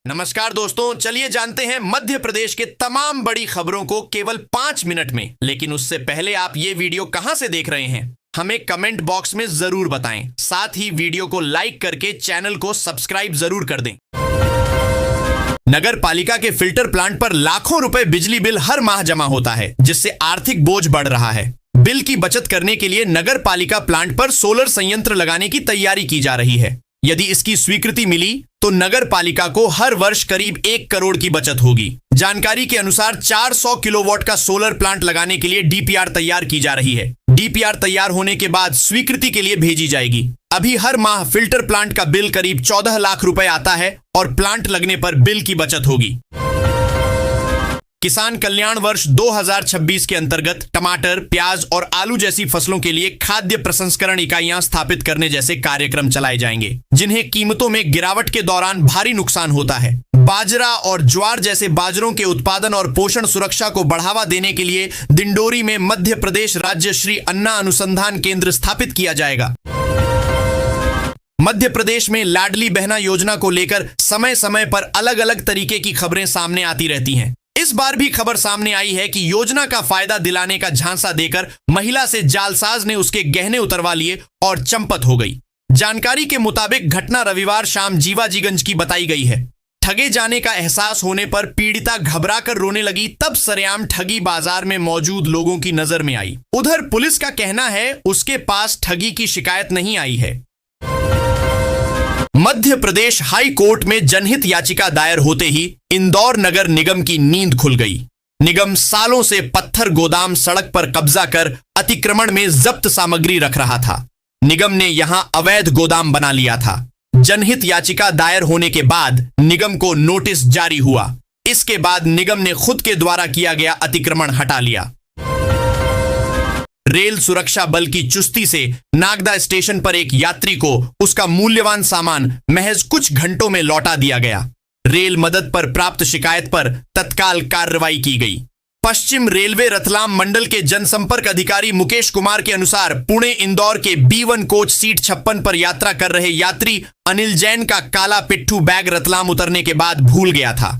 नमस्कार दोस्तों, चलिए जानते हैं मध्य प्रदेश के तमाम बड़ी खबरों को केवल 5 मिनट में। लेकिन उससे पहले आप ये वीडियो कहां से देख रहे हैं हमें कमेंट बॉक्स में जरूर बताएं। साथ ही वीडियो को लाइक करके चैनल को सब्सक्राइब जरूर कर दें। नगर पालिका के फिल्टर प्लांट पर लाखों रुपए बिजली बिल हर माह जमा होता है, जिससे आर्थिक बोझ बढ़ रहा है। बिल की बचत करने के लिए नगर पालिका प्लांट पर सोलर संयंत्र लगाने की तैयारी की जा रही है। यदि इसकी स्वीकृति मिली तो नगर पालिका को हर वर्ष करीब 1 करोड़ की बचत होगी। जानकारी के अनुसार 400 किलोवाट का सोलर प्लांट लगाने के लिए डीपीआर तैयार की जा रही है। डीपीआर तैयार होने के बाद स्वीकृति के लिए भेजी जाएगी। अभी हर माह फिल्टर प्लांट का बिल करीब 14 लाख रुपए आता है और प्लांट लगने पर बिल की बचत होगी। किसान कल्याण वर्ष 2026 के अंतर्गत टमाटर, प्याज और आलू जैसी फसलों के लिए खाद्य प्रसंस्करण इकाइयां स्थापित करने जैसे कार्यक्रम चलाए जाएंगे, जिन्हें कीमतों में गिरावट के दौरान भारी नुकसान होता है। बाजरा और ज्वार जैसे बाजरों के उत्पादन और पोषण सुरक्षा को बढ़ावा देने के लिए दिंडोरी में मध्य प्रदेश राज्य श्री अन्ना अनुसंधान केंद्र स्थापित किया जाएगा। मध्य प्रदेश में लाडली बहना योजना को लेकर समय समय पर अलग अलग तरीके की खबरें सामने आती रहती हैं। इस बार भी खबर सामने आई है कि योजना का फायदा दिलाने का झांसा देकर महिला से जालसाज ने उसके गहने उतरवा लिए और चंपत हो गई। जानकारी के मुताबिक घटना रविवार शाम जीवाजीगंज की बताई गई है। ठगे जाने का एहसास होने पर पीड़िता घबराकर रोने लगी, तब सरेआम ठगी बाजार में मौजूद लोगों की नजर में आई। उधर पुलिस का कहना है उसके पास ठगी की शिकायत नहीं आई है। मध्य प्रदेश हाई कोर्ट में जनहित याचिका दायर होते ही इंदौर नगर निगम की नींद खुल गई। निगम सालों से पत्थर गोदाम सड़क पर कब्जा कर अतिक्रमण में जब्त सामग्री रख रहा था। निगम ने यहां अवैध गोदाम बना लिया था। जनहित याचिका दायर होने के बाद निगम को नोटिस जारी हुआ। इसके बाद निगम ने खुद के द्वारा किया गया अतिक्रमण हटा लिया। रेल सुरक्षा बल की चुस्ती से नागदा स्टेशन पर एक यात्री को उसका मूल्यवान सामान महज कुछ घंटों में लौटा दिया गया। रेल मदद पर प्राप्त शिकायत पर तत्काल कार्रवाई की गई। पश्चिम रेलवे रतलाम मंडल के जनसंपर्क अधिकारी मुकेश कुमार के अनुसार पुणे इंदौर के B1 कोच सीट 56 पर यात्रा कर रहे यात्री अनिल जैन का काला पिट्ठू बैग रतलाम उतरने के बाद भूल गया था।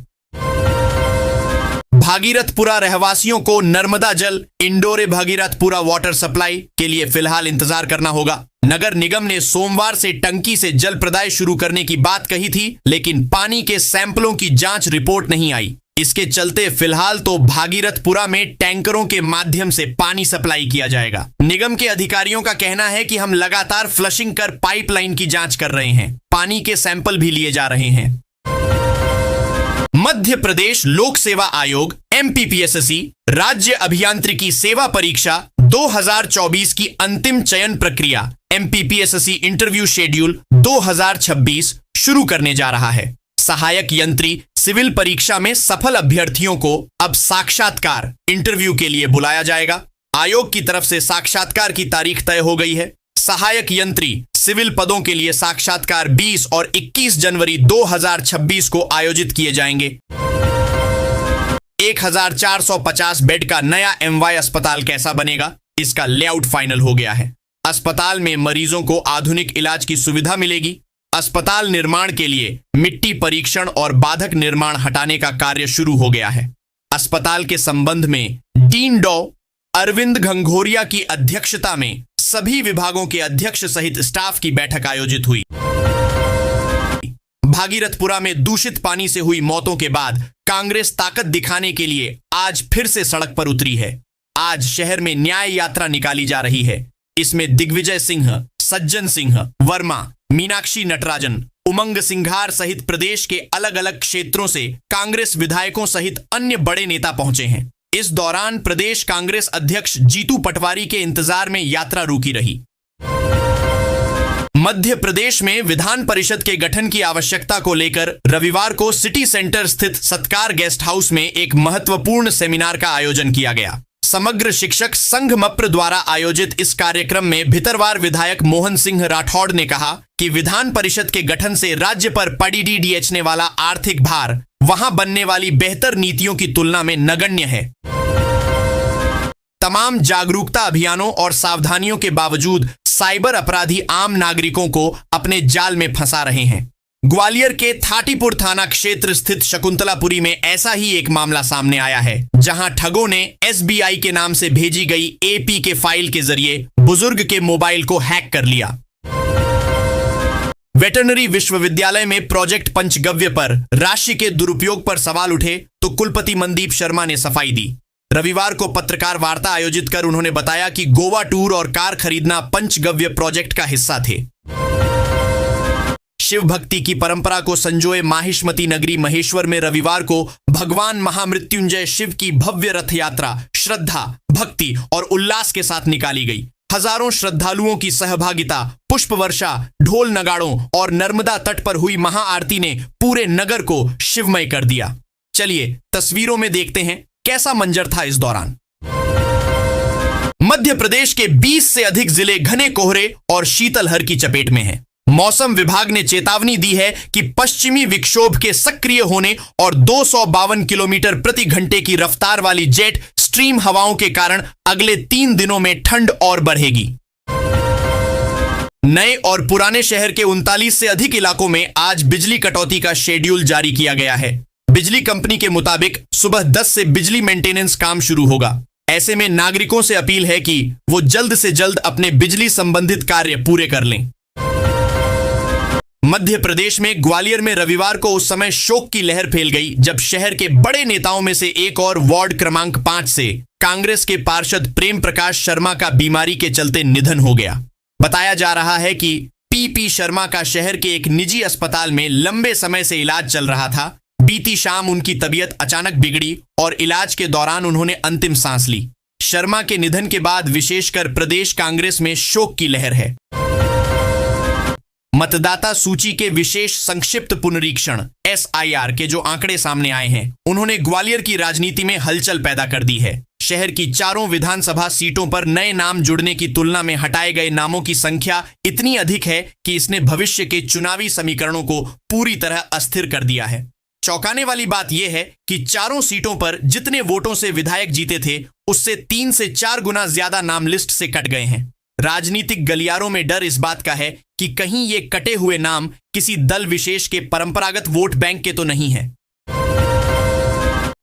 भागीरथपुरा रहवासियों को नर्मदा जल इंडोरे भागीरथपुरा वाटर सप्लाई के लिए फिलहाल इंतजार करना होगा। नगर निगम ने सोमवार से टंकी से जल प्रदाय शुरू करने की बात कही थी, लेकिन पानी के सैंपलों की जांच रिपोर्ट नहीं आई। इसके चलते फिलहाल तो भागीरथपुरा में टैंकरों के माध्यम से पानी सप्लाई किया जाएगा। निगम के अधिकारियों का कहना है कि हम लगातार फ्लशिंग कर पाइपलाइन की जांच कर रहे हैं। पानी के सैंपल भी लिए जा रहे हैं। मध्य प्रदेश लोक सेवा आयोग MPPSSC राज्य अभियांत्रिकी सेवा परीक्षा 2024 की अंतिम चयन प्रक्रिया MPPSSC इंटरव्यू शेड्यूल 2026 शुरू करने जा रहा है। सहायक यंत्री सिविल परीक्षा में सफल अभ्यर्थियों को अब साक्षात्कार इंटरव्यू के लिए बुलाया जाएगा। आयोग की तरफ से साक्षात्कार की तारीख तय हो गई है। सहायक यंत्री सिविल पदों के लिए साक्षात्कार 20 और 21 जनवरी 2026 को आयोजित किए जाएंगे। 1450 बेड का नया MY अस्पताल कैसा बनेगा, इसका लेआउट फाइनल हो गया है। अस्पताल में मरीजों को आधुनिक इलाज की सुविधा मिलेगी। अस्पताल निर्माण के लिए मिट्टी परीक्षण और बाधक निर्माण हटाने का कार्य शुरू हो गया है। अस्पताल के संबंध में डीन डॉ अरविंद घंघोरिया की अध्यक्षता में सभी विभागों के अध्यक्ष सहित स्टाफ की बैठक आयोजित हुई। भागीरथपुरा में दूषित पानी से हुई मौतों के बाद कांग्रेस ताकत दिखाने के लिए आज फिर से सड़क पर उतरी है। आज शहर में न्याय यात्रा निकाली जा रही है। इसमें दिग्विजय सिंह, सज्जन सिंह वर्मा, मीनाक्षी नटराजन, उमंग सिंघार सहित प्रदेश के अलग अलग क्षेत्रों से कांग्रेस विधायकों सहित अन्य बड़े नेता पहुंचे हैं। इस दौरान प्रदेश कांग्रेस अध्यक्ष जीतू पटवारी के इंतजार में यात्रा रुकी रही। मध्य प्रदेश में विधान परिषद के गठन की आवश्यकता को लेकर रविवार को सिटी सेंटर स्थित सत्कार गेस्ट हाउस में एक महत्वपूर्ण सेमिनार का आयोजन किया गया। समग्र शिक्षक संघ मप्र द्वारा आयोजित इस कार्यक्रम में भितरवार विधायक मोहन सिंह राठौड़ ने कहा कि विधान परिषद के गठन से राज्य पर पड़ी ढींचने वाला आर्थिक भार वहां बनने वाली बेहतर नीतियों की तुलना में नगण्य है। तमाम जागरूकता अभियानों और सावधानियों के बावजूद साइबर अपराधी आम नागरिकों को अपने जाल में फंसा रहे हैं। ग्वालियर के थाटीपुर थाना क्षेत्र स्थित शकुंतलापुरी में ऐसा ही एक मामला सामने आया है, जहां ठगों ने एसबीआई के नाम से भेजी गई एपी के फाइल के जरिए बुजुर्ग के मोबाइल को हैक कर लिया। वेटरनरी विश्वविद्यालय में प्रोजेक्ट पंचगव्य पर राशि के दुरुपयोग पर सवाल उठे तो कुलपति मनदीप शर्मा ने सफाई दी। रविवार को पत्रकार वार्ता आयोजित कर उन्होंने बताया कि गोवा टूर और कार खरीदना पंचगव्य प्रोजेक्ट का हिस्सा थे। शिव भक्ति की परंपरा को संजोए माहिष्मती नगरी महेश्वर में रविवार को भगवान महामृत्युंजय शिव की भव्य रथ यात्रा श्रद्धा, भक्ति और उल्लास के साथ निकाली गई। हजारों श्रद्धालुओं की सहभागिता, पुष्प वर्षा, ढोल नगाड़ों और नर्मदा तट पर हुई महाआरती ने पूरे नगर को शिवमय कर दिया। चलिए तस्वीरों में देखते हैं कैसा मंजर था इस दौरान। मध्य प्रदेश के 20 से अधिक जिले घने कोहरे और शीतलहर की चपेट में हैं। मौसम विभाग ने चेतावनी दी है कि पश्चिमी विक्षोभ के सक्रिय होने और 252 किलोमीटर प्रति घंटे की रफ्तार वाली जेट स्ट्रीम हवाओं के कारण अगले 3 दिनों में ठंड और बढ़ेगी। नए और पुराने शहर के 39 से अधिक इलाकों में आज बिजली कटौती का शेड्यूल जारी किया गया है। बिजली कंपनी के मुताबिक सुबह 10 से बिजली मेंटेनेंस काम शुरू होगा। ऐसे में नागरिकों से अपील है कि वो जल्द से जल्द अपने बिजली संबंधित कार्य पूरे कर लें। मध्य प्रदेश में ग्वालियर में रविवार को उस समय शोक की लहर फैल गई जब शहर के बड़े नेताओं में से एक और वार्ड क्रमांक 5 से कांग्रेस के पार्षद प्रेम प्रकाश शर्मा का बीमारी के चलते निधन हो गया। बताया जा रहा है कि पीपी शर्मा का शहर के एक निजी अस्पताल में लंबे समय से इलाज चल रहा था। बीती शाम उनकी तबीयत अचानक बिगड़ी और इलाज के दौरान उन्होंने अंतिम सांस ली। शर्मा के निधन के बाद विशेषकर प्रदेश कांग्रेस में शोक की लहर है। मतदाता सूची के विशेष संक्षिप्त पुनरीक्षण SIR के जो आंकड़े सामने आए हैं, उन्होंने ग्वालियर की राजनीति में हलचल पैदा कर दी है। शहर की चारों विधानसभा सीटों पर नए नाम जुड़ने की तुलना में हटाए गए नामों की संख्या इतनी अधिक है कि इसने भविष्य के चुनावी समीकरणों को पूरी तरह अस्थिर कर दिया है। चौंकाने वाली बात यह है कि चारों सीटों पर जितने वोटों से विधायक जीते थे, उससे 3 से 4 गुना ज्यादा नाम लिस्ट से कट गए हैं। राजनीतिक गलियारों में डर इस बात का है कि कहीं ये कटे हुए नाम किसी दल विशेष के परंपरागत वोट बैंक के तो नहीं है।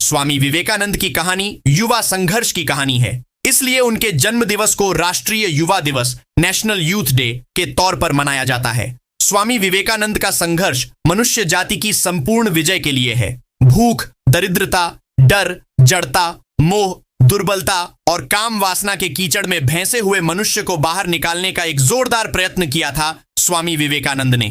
स्वामी विवेकानंद की कहानी युवा संघर्ष की कहानी है, इसलिए उनके जन्म दिवस को राष्ट्रीय युवा दिवस नेशनल यूथ डे के तौर पर मनाया जाता है। स्वामी विवेकानंद का संघर्ष मनुष्य जाति की संपूर्ण विजय के लिए है। भूख, दरिद्रता, डर, जड़ता, मोह, दुर्बलता और काम वासना के कीचड़ में भैंसे हुए मनुष्य को बाहर निकालने का एक जोरदार प्रयत्न किया था स्वामी विवेकानंद ने।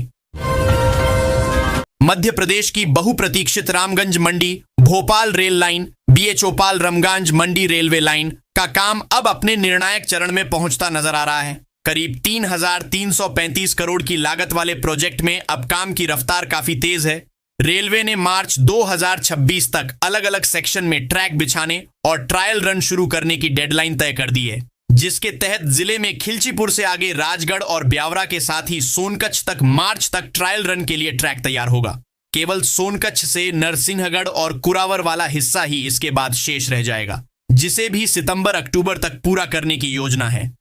मध्य प्रदेश की बहुप्रतीक्षित रामगंज मंडी भोपाल रेल लाइन BH-ओपाल रमगांज मंडी रेलवे लाइन का काम अब अपने निर्णायक चरण में पहुंचता नजर आ रहा है। करीब 3,335 करोड़ की लागत वाले प्रोजेक्ट में अब काम की रफ्तार काफी तेज है। रेलवे ने मार्च 2026 तक अलग अलग सेक्शन में ट्रैक बिछाने और ट्रायल रन शुरू करने की डेडलाइन तय कर दी है, जिसके तहत जिले में खिलचीपुर से आगे राजगढ़ और ब्यावरा के साथ ही सोनकच्छ तक मार्च तक ट्रायल रन के लिए ट्रैक तैयार होगा। केवल सोनकच्छ से नरसिंहगढ़ और कुरावर वाला हिस्सा ही इसके बाद शेष रह जाएगा, जिसे भी सितंबर-अक्टूबर तक पूरा करने की योजना है।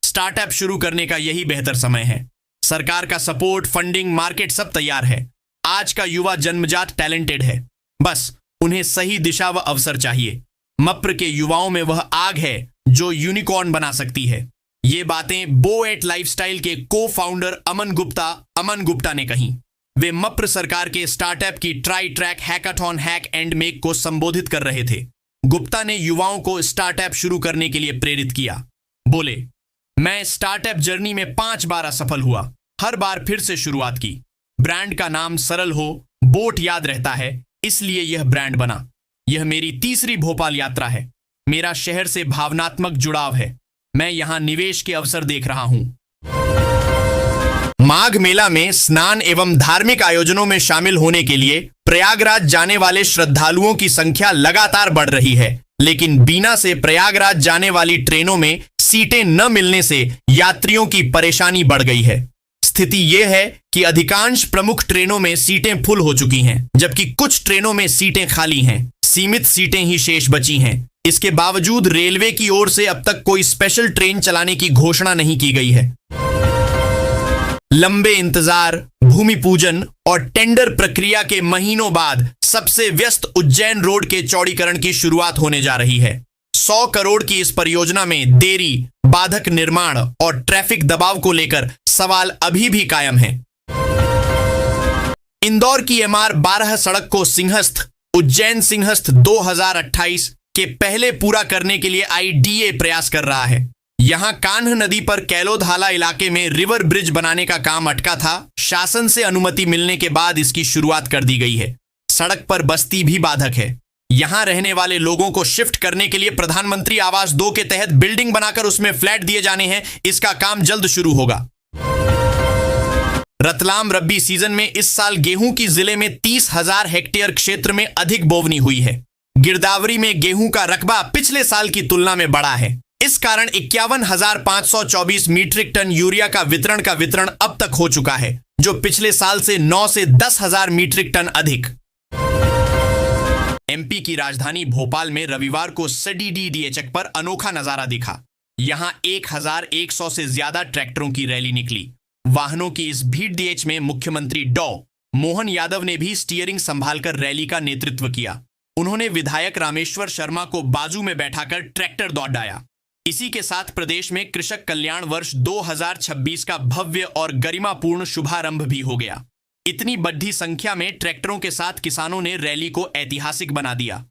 स्टार्टअप शुरू करने का यही बेहतर समय है। सरकार का सपोर्ट, फंडिंग, मार्केट सब तैयार है। आज का युवा जन्मजात टैलेंटेड है, बस उन्हें सही दिशा व अवसर चाहिए। मप्र के युवाओं में वह आग है जो यूनिकॉर्न बना सकती है। ये बातें बोएट लाइफस्टाइल के को-फाउंडर अमन गुप्ता ने कही। वे मप्र सरकार के स्टार्टअप की try track hackathon hack and make को संबोधित कर रहे थे। गुप्ता ने युवाओं को स्टार्टअप शुरू करने के लिए प्रेरित किया। बोले, मैं स्टार्टअप जर्नी में 5 बार असफल हुआ, हर बार फिर से शुरुआत की। ब्रांड का नाम सरल हो, बोट याद रहता है, इसलिए यह ब्रांड बना। यह मेरी तीसरी भोपाल यात्रा है। मेरा शहर से भावनात्मक जुड़ाव है। मैं यहां निवेश के अवसर देख रहा हूं। माघ मेला में स्नान एवं धार्मिक आयोजनों में शामिल होने के लिए प्रयागराज जाने वाले श्रद्धालुओं की संख्या लगातार बढ़ रही है, लेकिन बीना से प्रयागराज जाने वाली ट्रेनों में सीटें न मिलने से यात्रियों की परेशानी बढ़ गई है। स्थिति यह है कि अधिकांश प्रमुख ट्रेनों में सीटें फुल हो चुकी हैं, जबकि कुछ ट्रेनों में सीटें खाली हैं। सीमित सीटें ही शेष बची हैं। इसके बावजूद रेलवे की ओर से अब तक कोई स्पेशल ट्रेन चलाने की घोषणा नहीं की गई है। लंबे इंतजार, भूमि पूजन और टेंडर प्रक्रिया के महीनों बाद सबसे व्यस्त उज्जैन रोड के चौड़ीकरण की शुरुआत होने जा रही है। 100 करोड़ की इस परियोजना में देरी, बाधक निर्माण और ट्रैफिक दबाव को लेकर सवाल अभी भी कायम है। इंदौर की MR-12 सड़क को सिंहस्थ उज्जैन सिंहस्थ 2028 के पहले पूरा करने के लिए IDA प्रयास कर रहा है। यहां कान्ह नदी पर कैलोधाला इलाके में रिवर ब्रिज बनाने का काम अटका था। शासन से अनुमति मिलने के बाद इसकी शुरुआत कर दी गई है। सड़क पर बस्ती भी बाधक है। यहां रहने वाले लोगों को शिफ्ट करने के लिए प्रधानमंत्री आवास 2 के तहत बिल्डिंग बनाकर उसमें फ्लैट दिए जाने हैं। इसका काम जल्द शुरू होगा। रतलाम रब्बी सीजन में इस साल गेहूं की जिले में 30,000 हेक्टेयर क्षेत्र में अधिक बोवनी हुई है। गिरदावरी में गेहूं का रकबा पिछले साल की तुलना में बढ़ा है। इस कारण 51,524 मीट्रिक टन यूरिया का वितरण अब तक हो चुका है, जो पिछले साल से 9 से 10,000 मीट्रिक टन अधिक। MP की राजधानी भोपाल में रविवार को सडीडी चक पर अनोखा नजारा दिखा। यहां 1,100 से ज्यादा ट्रैक्टरों की रैली निकली। वाहनों की इस भीड़ DH में मुख्यमंत्री डॉ मोहन यादव ने भी स्टीयरिंग संभालकर रैली का नेतृत्व किया। उन्होंने विधायक रामेश्वर शर्मा को बाजू में बैठाकर ट्रैक्टर दौड़ाया। इसी के साथ प्रदेश में कृषक कल्याण वर्ष 2026 का भव्य और गरिमापूर्ण शुभारंभ भी हो गया। इतनी बड़ी संख्या में ट्रैक्टरों के साथ किसानों ने रैली को ऐतिहासिक बना दिया।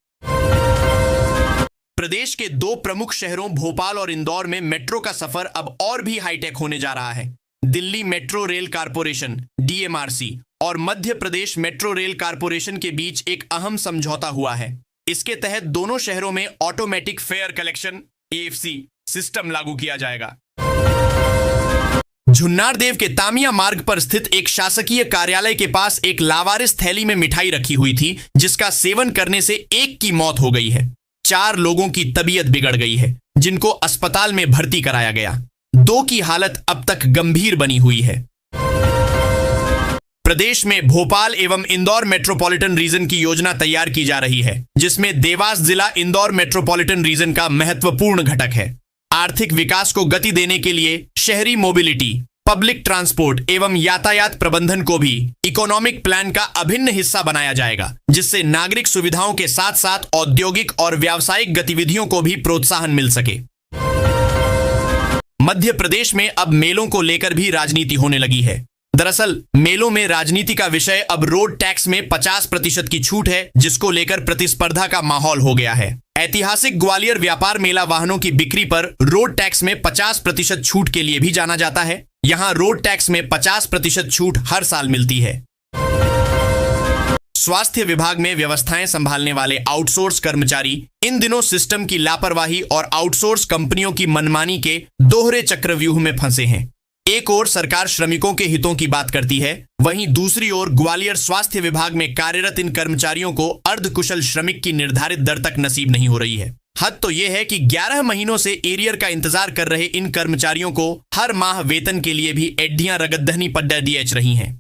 प्रदेश के 2 प्रमुख शहरों भोपाल और इंदौर में मेट्रो का सफर अब और भी हाईटेक होने जा रहा है। Delhi metro rail corporation DMRC और Madhya Pradesh metro rail corporation के बीच एक अहम समझौता हुआ है। इसके तहत दोनों शहरों में automatic fair collection AFC system लागू किया जाएगा। झुन्नारदेव के तामिया मार्ग पर स्थित एक शासकीय कार्यालय के पास एक लावारिस थैली में मिठाई रखी हुई थी, जिसका सेवन करने से एक की मौत हो गई है। 4 लोगों की तबीयत बिगड़ गई है, जिनको अस्पताल में भर्ती कराया गया। 2 की हालत अब तक गंभीर बनी हुई है। प्रदेश में भोपाल एवं इंदौर मेट्रोपॉलिटन रीजन की योजना तैयार की जा रही है, जिसमें देवास जिला इंदौर मेट्रोपॉलिटन रीजन का महत्वपूर्ण घटक है। आर्थिक विकास को गति देने के लिए शहरी मोबिलिटी, पब्लिक ट्रांसपोर्ट एवं यातायात प्रबंधन को भी इकोनॉमिक प्लान का अभिन्न हिस्सा बनाया जाएगा, जिससे नागरिक सुविधाओं के साथ साथ औद्योगिक और व्यावसायिक गतिविधियों को भी प्रोत्साहन मिल सके। मध्य प्रदेश में अब मेलों को लेकर भी राजनीति होने लगी है। दरअसल मेलों में राजनीति का विषय अब रोड टैक्स में 50% की छूट है, जिसको लेकर प्रतिस्पर्धा का माहौल हो गया है। ऐतिहासिक ग्वालियर व्यापार मेला वाहनों की बिक्री पर रोड टैक्स में 50% छूट के लिए भी जाना जाता है। यहां रोड टैक्स में 50% छूट हर साल मिलती है। स्वास्थ्य विभाग में व्यवस्थाएं संभालने वाले आउटसोर्स कर्मचारी इन दिनों सिस्टम की लापरवाही और आउटसोर्स कंपनियों की मनमानी के दोहरे चक्रव्यूह में फंसे हैं। एक ओर सरकार श्रमिकों के हितों की बात करती है, वहीं दूसरी ओर ग्वालियर स्वास्थ्य विभाग में कार्यरत इन कर्मचारियों को अर्धकुशल श्रमिक की निर्धारित दर तक नसीब नहीं हो रही है। हद तो यह है कि 11 महीनों से एरियर का इंतजार कर रहे इन कर्मचारियों को हर माह वेतन के लिए भी एड्डियां रगतदहनी पड्डा DH रही हैं।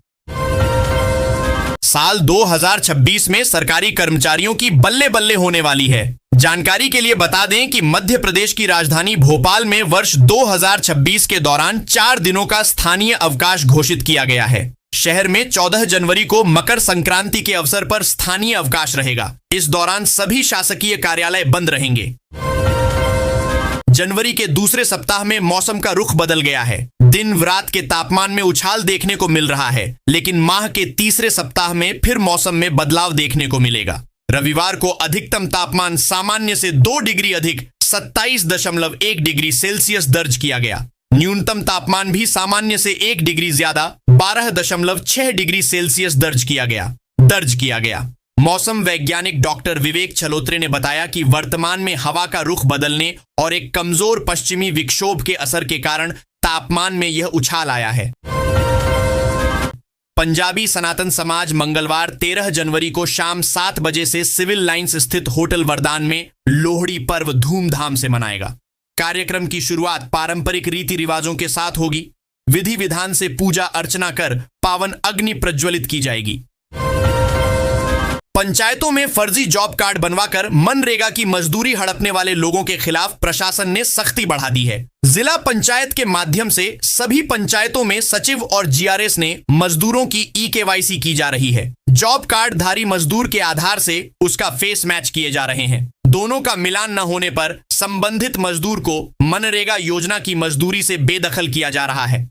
साल 2026 में सरकारी कर्मचारियों की बल्ले बल्ले होने वाली है। जानकारी के लिए बता दें कि मध्य प्रदेश की राजधानी भोपाल में वर्ष 2026 के दौरान 4 दिनों का स्थानीय अवकाश घोषित किया गया है। शहर में 14 जनवरी को मकर संक्रांति के अवसर पर स्थानीय अवकाश रहेगा। इस दौरान सभी शासकीय कार्यालय बंद रहेंगे। जनवरी के दूसरे सप्ताह में मौसम का रुख बदल गया है। दिन रात के तापमान में उछाल देखने को मिल रहा है, लेकिन माह के तीसरे सप्ताह में फिर मौसम में बदलाव देखने को मिलेगा। रविवार को अधिकतम तापमान सामान्य से 2 डिग्री अधिक 27.1 डिग्री सेल्सियस दर्ज किया गया। न्यूनतम तापमान भी सामान्य से 1 डिग्री ज्यादा 12.6 डिग्री सेल्सियस दर्ज किया गया। मौसम वैज्ञानिक डॉक्टर विवेक छलोत्रे ने बताया कि वर्तमान में हवा का रुख बदलने और एक कमजोर पश्चिमी विक्षोभ के असर के कारण तापमान में यह उछाल आया है। पंजाबी सनातन समाज मंगलवार 13 जनवरी को शाम 7 बजे से सिविल लाइंस स्थित होटल वरदान में लोहड़ी पर्व धूमधाम से मनाएगा। कार्यक्रम की शुरुआत पारंपरिक रीति रिवाजों के साथ होगी। विधि विधान से पूजा अर्चना कर पावन अग्नि प्रज्वलित की जाएगी। पंचायतों में फर्जी जॉब कार्ड बनवाकर मनरेगा की मजदूरी हड़पने वाले लोगों के खिलाफ प्रशासन ने सख्ती बढ़ा दी है। जिला पंचायत के माध्यम से सभी पंचायतों में सचिव और जीआरएस ने मजदूरों की ई-केवाईसी की जा रही है। जॉब कार्ड धारी मजदूर के आधार से उसका फेस मैच किए जा रहे हैं। दोनों का मिलान न होने पर संबंधित मजदूर को मनरेगा योजना की मजदूरी से बेदखल किया जा रहा है।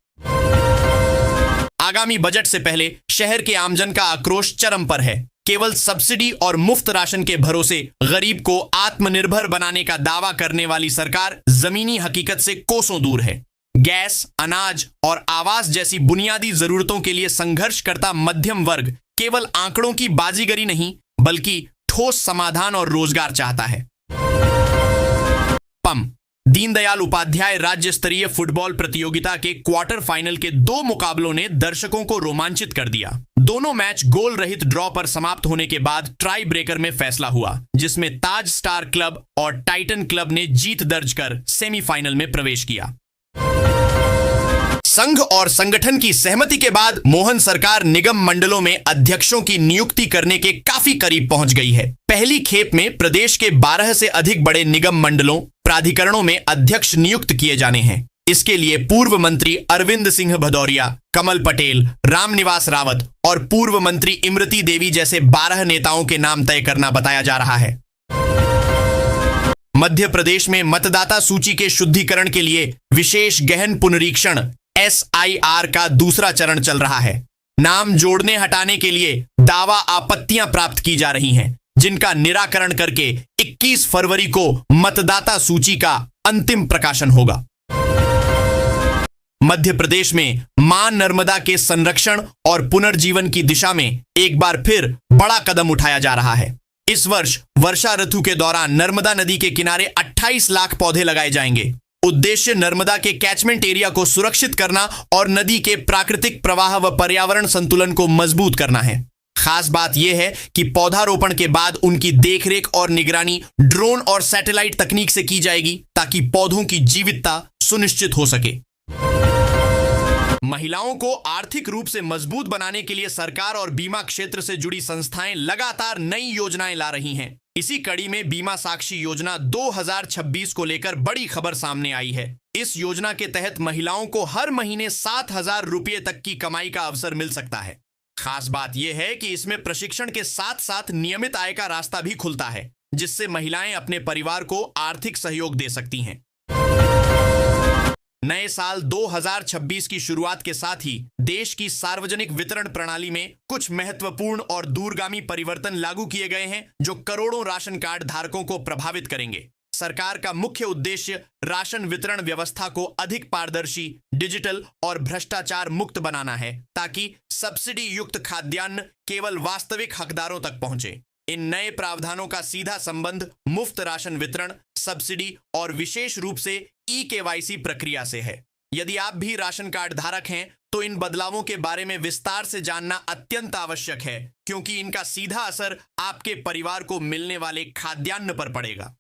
आगामी बजट से पहले शहर के आमजन का आक्रोश चरम पर है। केवल सब्सिडी और मुफ्त राशन के भरोसे गरीब को आत्मनिर्भर बनाने का दावा करने वाली सरकार जमीनी हकीकत से कोसों दूर है। गैस, अनाज और आवास जैसी बुनियादी जरूरतों के लिए संघर्ष करता मध्यम वर्ग केवल आंकड़ों की बाजीगरी नहीं बल्कि ठोस समाधान और रोजगार चाहता है। पम दीनदयाल उपाध्याय राज्य स्तरीय फुटबॉल प्रतियोगिता के क्वार्टर फाइनल के 2 मुकाबलों ने दर्शकों को रोमांचित कर दिया। दोनों मैच गोल रहित ड्रॉ पर समाप्त होने के बाद ट्राई ब्रेकर में फैसला हुआ, जिसमें ताज स्टार क्लब और टाइटन क्लब ने जीत दर्ज कर सेमीफाइनल में प्रवेश किया। संघ और संगठन की सहमति के बाद मोहन सरकार निगम मंडलों में अध्यक्षों की नियुक्ति करने के काफी करीब पहुंच गई है। पहली खेप में प्रदेश के 12 से अधिक बड़े निगम मंडलों, प्राधिकरणों में अध्यक्ष नियुक्त किए जाने हैं। इसके लिए पूर्व मंत्री अरविंद सिंह भदौरिया, कमल पटेल, रामनिवास रावत और पूर्व मंत्री इमरती देवी जैसे 12 नेताओं के नाम तय करना बताया जा रहा है। मध्य प्रदेश में मतदाता सूची के शुद्धिकरण के लिए विशेष गहन पुनरीक्षण SIR का दूसरा चरण चल रहा है। नाम जोड़ने हटाने के लिए दावा आपत्तियां प्राप्त की जा रही हैं, जिनका निराकरण करके 21 फरवरी को मतदाता सूची का अंतिम प्रकाशन होगा। मध्य प्रदेश में मां नर्मदा के संरक्षण और पुनर्जीवन की दिशा में एक बार फिर बड़ा कदम उठाया जा रहा है। इस वर्ष वर्षा ऋतु के दौरान नर्मदा नदी के किनारे 28 लाख पौधे लगाए जाएंगे। उद्देश्य नर्मदा के कैचमेंट एरिया को सुरक्षित करना और नदी के प्राकृतिक प्रवाह व पर्यावरण संतुलन को मजबूत करना है। खास बात यह है कि पौधारोपण के बाद उनकी देखरेख और निगरानी ड्रोन और सैटेलाइट तकनीक से की जाएगी, ताकि पौधों की जीवितता सुनिश्चित हो सके। महिलाओं को आर्थिक रूप से मजबूत बनाने के लिए सरकार और बीमा क्षेत्र से जुड़ी संस्थाएं लगातार नई योजनाएं ला रही हैं। इसी कड़ी में बीमा साक्षी योजना 2026 को लेकर बड़ी खबर सामने आई है। इस योजना के तहत महिलाओं को हर महीने 7,000 रुपये तक की कमाई का अवसर मिल सकता है। खास बात यह है कि इसमें प्रशिक्षण के साथ साथ नियमित आय का रास्ता भी खुलता है, जिससे महिलाएं अपने परिवार को आर्थिक सहयोग दे सकती हैं। नए साल 2026 की शुरुआत के साथ ही देश की सार्वजनिक वितरण प्रणाली में कुछ महत्वपूर्ण और दूरगामी परिवर्तन लागू किए गए हैं, जो करोड़ों राशन कार्ड धारकों को प्रभावित करेंगे। सरकार का मुख्य उद्देश्य राशन वितरण व्यवस्था को अधिक पारदर्शी, डिजिटल और भ्रष्टाचार मुक्त बनाना है, ताकि सब्सिडी युक्त खाद्यान्न केवल वास्तविक हकदारों तक पहुंचे। इन नए प्रावधानों का सीधा संबंध मुफ्त राशन वितरण, सब्सिडी और विशेष रूप से ई-केवाईसी प्रक्रिया से है। यदि आप भी राशन कार्ड धारक हैं, तो इन बदलावों के बारे में विस्तार से जानना अत्यंत आवश्यक है, क्योंकि इनका सीधा असर आपके परिवार को मिलने वाले खाद्यान्न पर पड़ेगा।